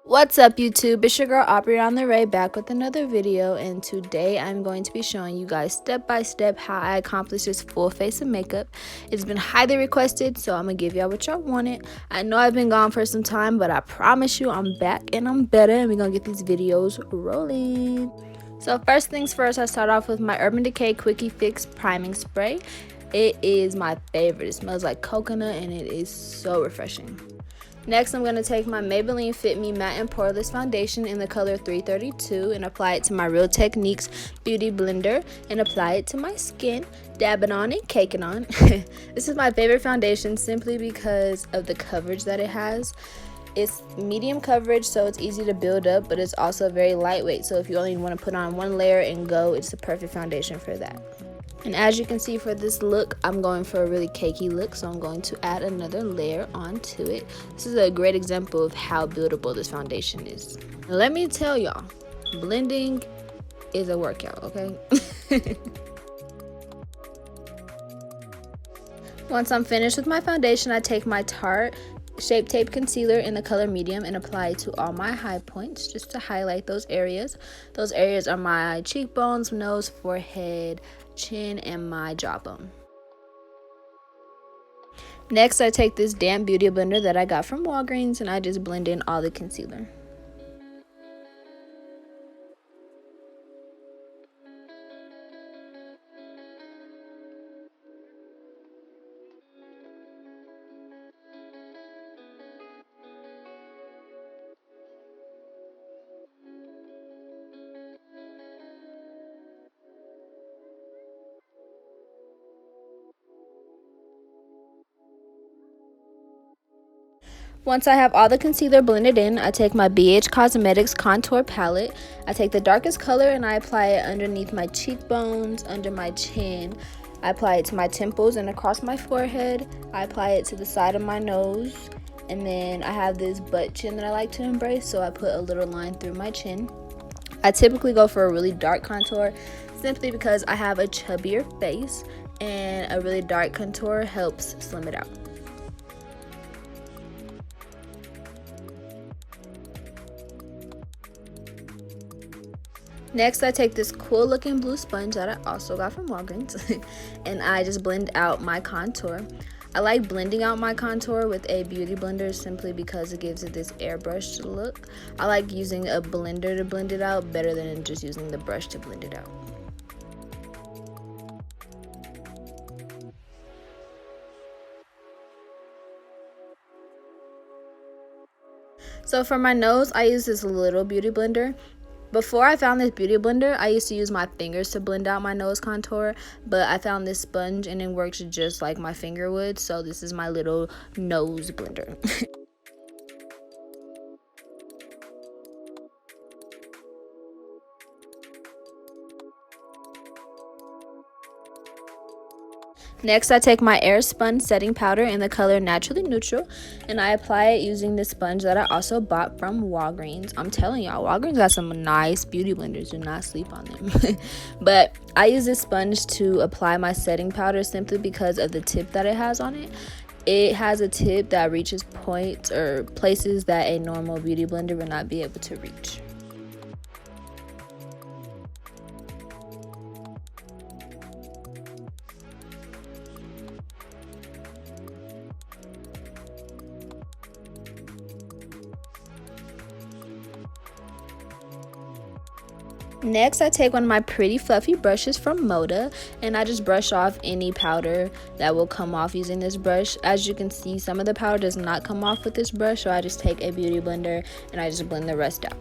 What's up YouTube, it's your girl Aubrey on the Ray back with another video, and today I'm going to be showing you guys step by step how I accomplished this full face of makeup. It's been highly requested, so I'm gonna give y'all what y'all wanted. I know I've been gone for some time, but I promise you I'm back and I'm better, and we're gonna get these videos rolling. So first things first, I start off with my Urban Decay Quickie Fix Priming Spray. It is my favorite. It smells like coconut and it is so refreshing. Next, I'm going to take my Maybelline Fit Me Matte and Poreless Foundation in the color 332 and apply it to my Real Techniques Beauty Blender and apply it to my skin. Dab it on and cake it on. This is my favorite foundation simply because of the coverage that it has. It's medium coverage, so it's easy to build up, but it's also very lightweight. So if you only want to put on one layer and go, it's the perfect foundation for that. And as you can see for this look, I'm going for a really cakey look, so I'm going to add another layer onto it. This is a great example of how buildable this foundation is. Let me tell y'all, blending is a workout, okay? Once I'm finished with my foundation, I take my Tarte Shape Tape Concealer in the color medium and apply it to all my high points just to highlight those areas. Those areas are my cheekbones, nose, forehead, chin, and my jawbone. Next, I take this damp beauty blender that I got from Walgreens and I just blend in all the concealer. Once I have all the concealer blended in, I take my Bhcosmetics Contour Palette. I take the darkest color and I apply it underneath my cheekbones, under my chin. I apply it to my temples and across my forehead. I apply it to the side of my nose. And then I have this butt chin that I like to embrace, so I put a little line through my chin. I typically go for a really dark contour simply because I have a chubbier face and a really dark contour helps slim it out. Next, I take this cool looking blue sponge that I also got from Walgreens and I just blend out my contour. I like blending out my contour with a beauty blender simply because it gives it this airbrushed look. I like using a blender to blend it out better than just using the brush to blend it out. So for my nose, I use this little beauty blender. Before I found this beauty blender, I used to use my fingers to blend out my nose contour, but I found this sponge and it works just like my finger would, so this is my little nose blender. Next, I take my Airspun setting powder in the color Naturally Neutral and I apply it using this sponge that I also bought from Walgreens. I'm telling y'all, Walgreens got some nice beauty blenders. Do not sleep on them. But I use this sponge to apply my setting powder simply because of the tip that it has on it. It has a tip that reaches points or places that a normal beauty blender would not be able to reach. Next, I take one of my pretty fluffy brushes from Moda and I just brush off any powder that will come off using this brush. As you can see, some of the powder does not come off with this brush, so I just take a beauty blender and I just blend the rest out.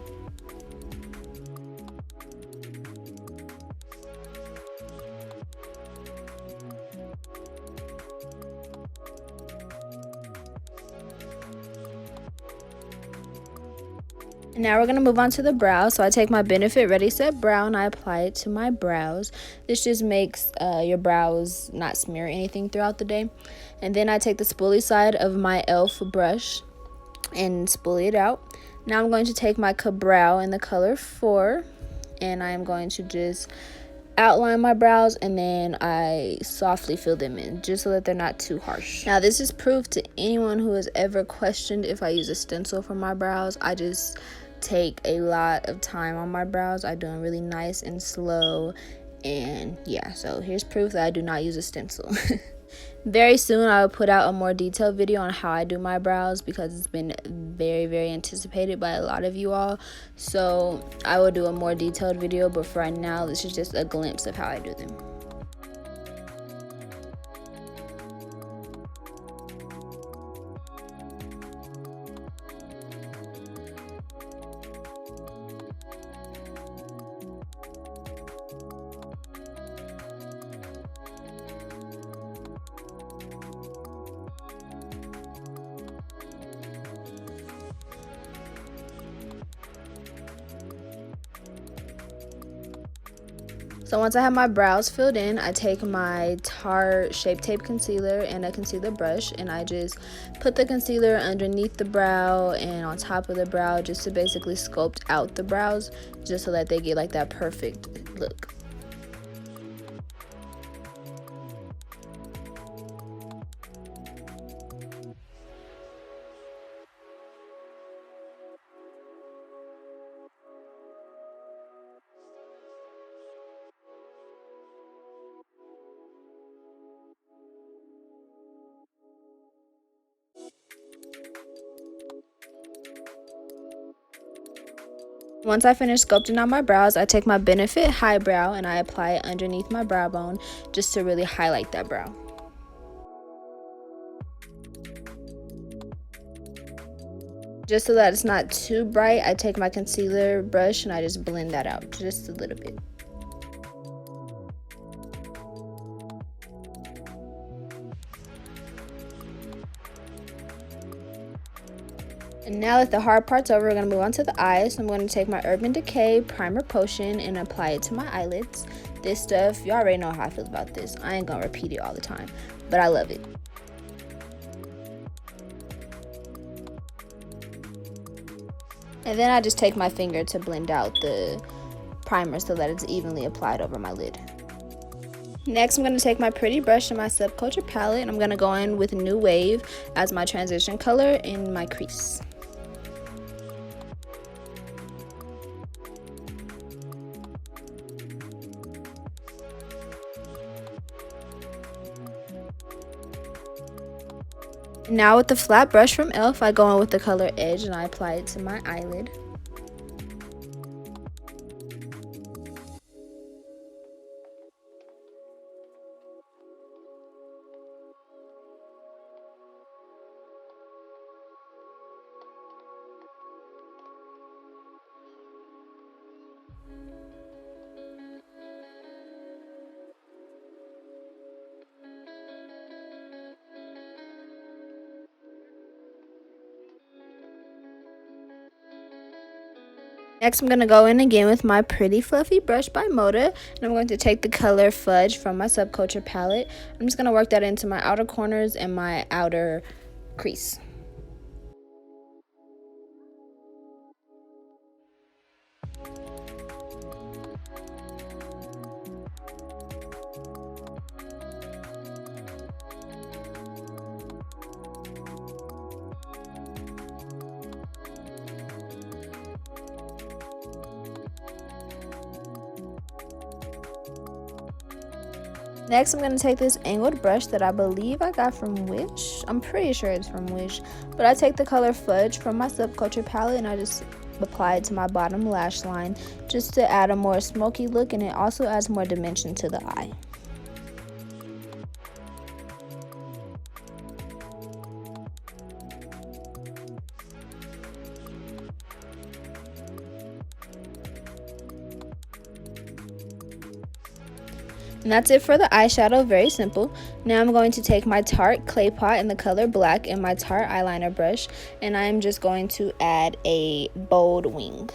Now we're going to move on to the brow. So I take my Benefit Ready Set Brow and I apply it to my brows. This just makes your brows not smear anything throughout the day. And then I take the spoolie side of my e.l.f. brush and spoolie it out. Now I'm going to take my Ka-Brow in the color 4 and I'm going to just outline my brows, and then I softly fill them in just so that they're not too harsh. Now this is proof to anyone who has ever questioned if I use a stencil for my brows. I just take a lot of time on my brows. I do them really nice and slow, and yeah, so here's proof that I do not use a stencil. Very soon I will put out a more detailed video on how I do my brows because it's been very anticipated by a lot of you all. So I will do a more detailed video, but for right now this is just a glimpse of how I do them. So once I have my brows filled in, I take my Tarte Shape Tape concealer and a concealer brush, and I just put the concealer underneath the brow and on top of the brow just to basically sculpt out the brows, just so that they get like that perfect look. Once I finish sculpting out my brows, I take my Benefit High Brow and I apply it underneath my brow bone just to really highlight that brow. Just so that it's not too bright, I take my concealer brush and I just blend that out just a little bit. And now that the hard part's over, we're going to move on to the eyes. So I'm going to take my Urban Decay Primer Potion and apply it to my eyelids. This stuff, you already know how I feel about this. I ain't going to repeat it all the time, but I love it. And then I just take my finger to blend out the primer so that it's evenly applied over my lid. Next, I'm going to take my pretty brush and my Subculture palette, and I'm going to go in with New Wave as my transition color in my crease. Now with the flat brush from e.l.f., I go in with the color Edge and I apply it to my eyelid. Next, I'm going to go in again with my pretty fluffy brush by Moda, and I'm going to take the color Fudge from my Subculture palette. I'm just going to work that into my outer corners and my outer crease. Next, I'm going to take this angled brush that I believe I got from Wish. I'm pretty sure it's from Wish. But I take the color Fudge from my Subculture palette and I just apply it to my bottom lash line just to add a more smoky look, and it also adds more dimension to the eye. And that's it for the eyeshadow, very simple. Now I'm going to take my Tarte Clay Pot in the color Black and my Tarte eyeliner brush, and I'm just going to add a bold wing.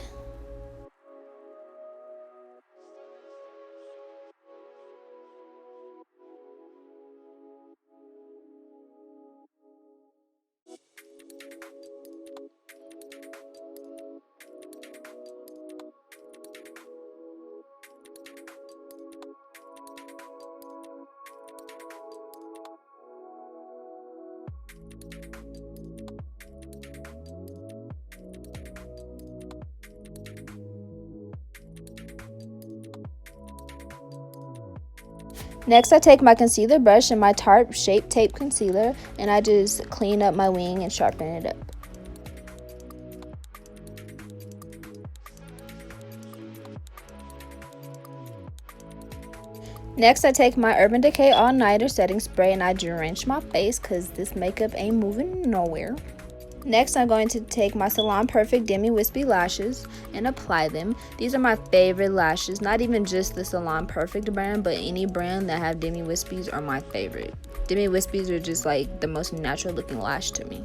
Next, I take my concealer brush and my Tarte Shape Tape Concealer, and I just clean up my wing and sharpen it up. Next, I take my Urban Decay All Nighter Setting Spray and I drench my face because this makeup ain't moving nowhere. Next, I'm going to take my Salon Perfect Demi Wispy lashes and apply them. These are my favorite lashes, not even just the Salon Perfect brand, but any brand that have Demi Wispies are my favorite. Demi Wispies are just like the most natural looking lash to me.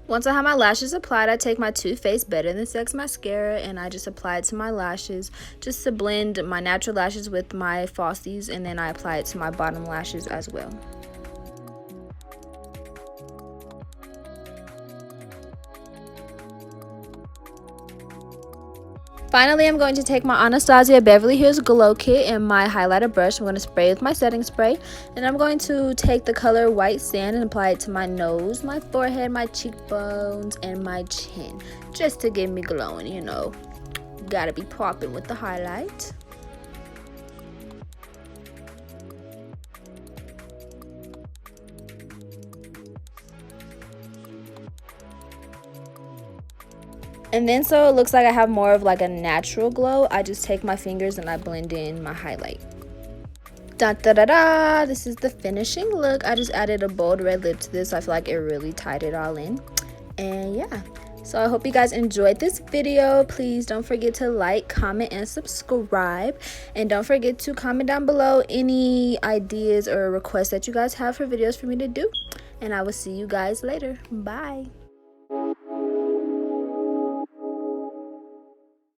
Once I have my lashes applied, I take my Too Faced Better Than Sex mascara and I just apply it to my lashes just to blend my natural lashes with my falsies, and then I apply it to my bottom lashes as well. Finally, I'm going to take my Anastasia Beverly Hills Glow Kit and my highlighter brush. I'm going to spray with my setting spray. And I'm going to take the color White Sand and apply it to my nose, my forehead, my cheekbones, and my chin. Just to get me glowing, you know. Gotta be popping with the highlight. And then so it looks like I have more of like a natural glow, I just take my fingers and I blend in my highlight. Da da da da! This is the finishing look. I just added a bold red lip to this. I feel like it really tied it all in. And yeah. So I hope you guys enjoyed this video. Please don't forget to like, comment, and subscribe. And don't forget to comment down below any ideas or requests that you guys have for videos for me to do. And I will see you guys later. Bye.